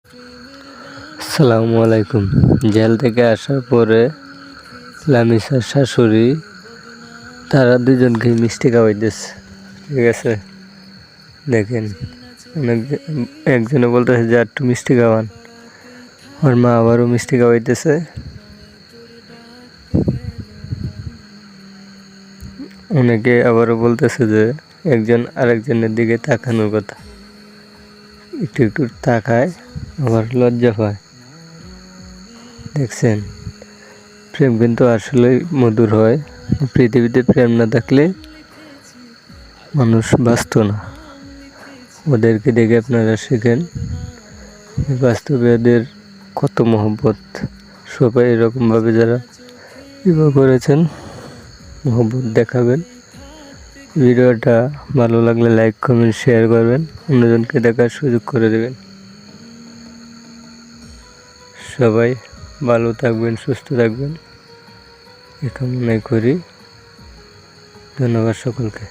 আসসালামু আলাইকুম। জেল থেকে আসার পরে লামিসার শাশুড়ি তারা দুজনকে মিষ্টি খাওয়াইতেছে। ঠিক আছে, দেখেন একজনে বলতেছে যে একটু মিষ্টি খাওয়ান, ওর মা আবারও মিষ্টি খাওয়াইতেছে। অনেকে আবারও বলতেছে যে একজন আরেকজনের দিকে তাকানোর কথা, একটু একটু তাকায় আবার লজ্জা পায়। দেখছেন, প্রেম কিন্তু আসলেই মধুর হয়। পৃথিবীতে প্রেম না থাকলে মানুষ বাঁচত না। ওদেরকে দেখে আপনারা শেখেন বাস্তবে ওদের কত মহব্বত। সবাই এরকমভাবে যারা বিবাহ করেছেন মহব্বত দেখাবেন। ভিডিওটা ভালো লাগলে লাইক কমেন্ট শেয়ার করবেন, অন্যজনকে দেখার সুযোগ করে দেবেন। সবাই ভালো থাকবেন, সুস্থ থাকবেন, এ কামনাই করি। ধন্যবাদ সকলকে।